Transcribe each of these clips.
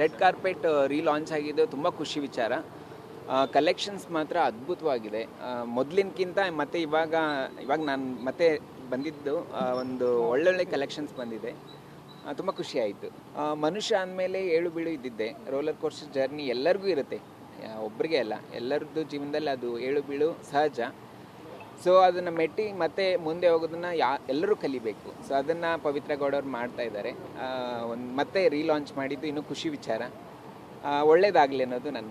Red carpet relaunch ಆಗಿದ್ದು ತುಂಬ ಖುಷಿ ವಿಚಾರ. ಕಲೆಕ್ಷನ್ಸ್ ಮಾತ್ರ ಅದ್ಭುತವಾಗಿದೆ. ಮೊದಲಿನಕ್ಕಿಂತ ಮತ್ತು ಇವಾಗ ನಾನು ಮತ್ತೆ ಬಂದಿದ್ದು ಒಂದು ಒಳ್ಳೊಳ್ಳೆ ಕಲೆಕ್ಷನ್ಸ್ ಬಂದಿದೆ. ತುಂಬ ಖುಷಿ ಆಯಿತು. ಮನುಷ್ಯ ಅಂದಮೇಲೆ ಏಳು ಬೀಳು ಇದ್ದಿದ್ದೆ. ರೋಲರ್ ಕೋಸ್ಟರ್ ಜರ್ನಿ ಎಲ್ಲರಿಗೂ ಇರುತ್ತೆ, ಒಬ್ಬರಿಗೆ ಅಲ್ಲ, ಎಲ್ಲರದ್ದು ಜೀವನದಲ್ಲಿ ಅದು ಏಳು ಬೀಳು ಸಹಜ. ಸೊ ಅದನ್ನು ಮೆಟ್ಟಿ ಮತ್ತೆ ಮುಂದೆ ಹೋಗೋದನ್ನು ಎಲ್ಲರೂ ಕಲಿಬೇಕು. ಸೊ ಅದನ್ನು ಪವಿತ್ರ ಗೌಡವ್ರು ಮಾಡ್ತಾ ಇದ್ದಾರೆ. ಮತ್ತೆ ರೀಲಾಂಚ್ ಮಾಡಿದ್ದು ಇನ್ನೂ ಖುಷಿ ವಿಚಾರ. ಒಳ್ಳೇದಾಗಲಿ ಅನ್ನೋದು ನನ್ನ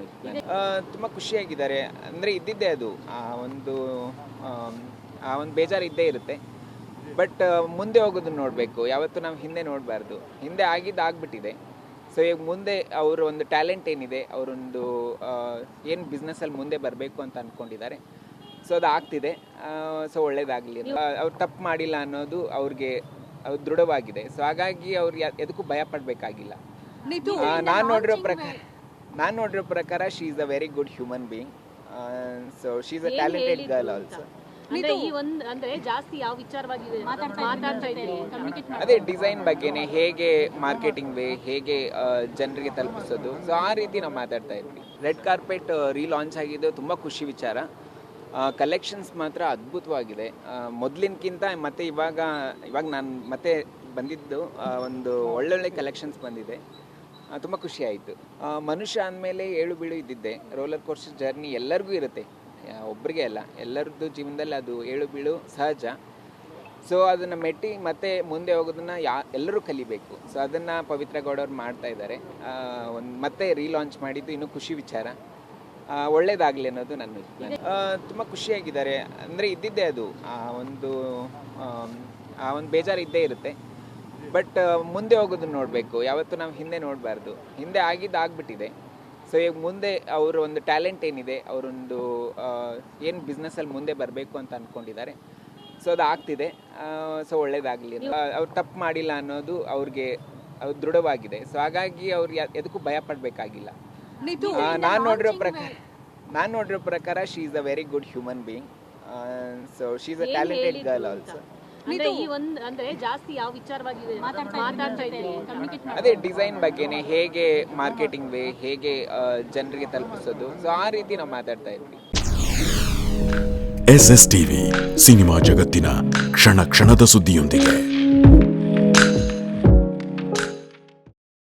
ತುಂಬ ಖುಷಿಯಾಗಿದ್ದಾರೆ. ಅಂದರೆ ಇದ್ದಿದ್ದೇ ಅದು ಒಂದು ಬೇಜಾರು ಇದ್ದೇ ಇರುತ್ತೆ. ಬಟ್ ಮುಂದೆ ಹೋಗೋದನ್ನ ನೋಡಬೇಕು, ಯಾವತ್ತೂ ನಾವು ಹಿಂದೆ ನೋಡಬಾರ್ದು. ಹಿಂದೆ ಆಗ್ಬಿಟ್ಟಿದೆ. ಸೊ ಈಗ ಮುಂದೆ ಅವರ ಒಂದು ಟ್ಯಾಲೆಂಟ್ ಏನಿದೆ, ಅವರೊಂದು ಏನು ಬಿಸ್ನೆಸ್ಸಲ್ಲಿ ಮುಂದೆ ಬರಬೇಕು ಅಂತ ಅಂದ್ಕೊಂಡಿದ್ದಾರೆ. ಸೊ ಅದು ಆಗ್ತಿದೆ. ಸೊ ಒಳ್ಳೇದಾಗಲಿ. ಅವ್ರು ತಪ್ಪು ಮಾಡಿಲ್ಲ ಅನ್ನೋದು ಅವ್ರಿಗೆ ದೃಢವಾಗಿದೆ. ಸೊ ಹಾಗಾಗಿ ಅವ್ರು ಎದಕ್ಕೂ ಭಯ ಪಡಬೇಕಾಗಿಲ್ಲ. ನಾನು ನೋಡಿರೋ ಪ್ರಕಾರ she is a very good human being. So she is a talented girl also. ಅದೇ ಡಿಸೈನ್ ಬಗ್ಗೆನೇ, ಹೇಗೆ ಮಾರ್ಕೆಟಿಂಗ್ ವೇ, ಹೇಗೆ ಜನರಿಗೆ ತಲುಪಿಸೋದು, ಸೊ ಆ ರೀತಿ ನಾವು ಮಾತಾಡ್ತಾ ಇದ್ವಿ. ರೆಡ್ ಕಾರ್ಪೆಟ್ ರೀಲಾಂಚ್ ಆಗಿದ್ದು ತುಂಬ ಖುಷಿ ವಿಚಾರ. ಕಲೆಕ್ಷನ್ಸ್ ಮಾತ್ರ ಅದ್ಭುತವಾಗಿದೆ. ಮೊದಲಿನಕ್ಕಿಂತ ಮತ್ತು ಇವಾಗ ನಾನು ಮತ್ತೆ ಬಂದಿದ್ದು ಒಂದು ಒಳ್ಳೊಳ್ಳೆ ಕಲೆಕ್ಷನ್ಸ್ ಬಂದಿದೆ. ತುಂಬ ಖುಷಿ ಆಯಿತು. ಮನುಷ್ಯ ಅಂದಮೇಲೆ ಏಳು ಬೀಳು ಇದ್ದಿದ್ದೆ. ರೋಲರ್ ಕೋಸ್ಟರ್ ಜರ್ನಿ ಎಲ್ಲರಿಗೂ ಇರುತ್ತೆ, ಒಬ್ಬರಿಗೆ ಅಲ್ಲ, ಎಲ್ಲರದ್ದು ಜೀವನದಲ್ಲಿ ಅದು ಏಳು ಬೀಳು ಸಹಜ. ಸೊ ಅದನ್ನು ಮೆಟ್ಟಿ ಮತ್ತೆ ಮುಂದೆ ಹೋಗೋದನ್ನು ಎಲ್ಲರೂ ಕಲಿಬೇಕು. ಸೊ ಅದನ್ನು ಪವಿತ್ರ ಗೌಡವ್ರು ಮಾಡ್ತಾ ಇದ್ದಾರೆ. ಮತ್ತೆ ರೀಲಾಂಚ್ ಮಾಡಿದ್ದು ಇನ್ನೂ ಖುಷಿ ವಿಚಾರ. ಒಳ್ಳೇದಾಗಲಿ ಅನ್ನೋದು ನನ್ನ ತುಂಬ ಖುಷಿಯಾಗಿದ್ದಾರೆ. ಅಂದರೆ ಇದ್ದಿದ್ದೇ ಅದು ಒಂದು ಬೇಜಾರು ಇದ್ದೇ ಇರುತ್ತೆ. ಬಟ್ ಮುಂದೆ ಹೋಗೋದನ್ನ ನೋಡಬೇಕು, ಯಾವತ್ತೂ ನಾವು ಹಿಂದೆ ನೋಡಬಾರ್ದು. ಹಿಂದೆ ಆಗ್ಬಿಟ್ಟಿದೆ. ಸೊ ಈಗ ಮುಂದೆ ಅವರ ಒಂದು ಟ್ಯಾಲೆಂಟ್ ಏನಿದೆ, ಅವರೊಂದು ಏನು ಬಿಸ್ನೆಸ್ಸಲ್ಲಿ ಮುಂದೆ ಬರಬೇಕು ಅಂತ ಅಂದ್ಕೊಂಡಿದ್ದಾರೆ. ಸೊ ಅದು ಆಗ್ತಿದೆ. ಸೊ ಒಳ್ಳೇದಾಗಲಿ. ಅವ್ರು ತಪ್ಪು ಮಾಡಿಲ್ಲ ಅನ್ನೋದು ಅವ್ರಿಗೆ ದೃಢವಾಗಿದೆ. ಸೊ ಹಾಗಾಗಿ ಅವ್ರು ಎದಕ್ಕೂ ಭಯ ಪಡಬೇಕಾಗಿಲ್ಲ. ನಾನು ನೋಡಿರೋ ಪ್ರಕಾರ she is a very good human being. So she is a talented girl also. ಅದೇ ಡಿಸೈನ್ ಬಗ್ಗೆನೇ, ಹೇಗೆ ಮಾರ್ಕೆಟಿಂಗ್ ವೇ, ಹೇಗೆ ಜನರಿಗೆ ತಲುಪಿಸೋದು, ಸೊ ಆ ರೀತಿ ನಾವು ಮಾತಾಡ್ತಾ ಇದ್ವಿ. SS ಟಿವಿ ಸಿನಿಮಾ ಜಗತ್ತಿನ ಕ್ಷಣ ಕ್ಷಣದ ಸುದ್ದಿಯೊಂದಿಗೆ.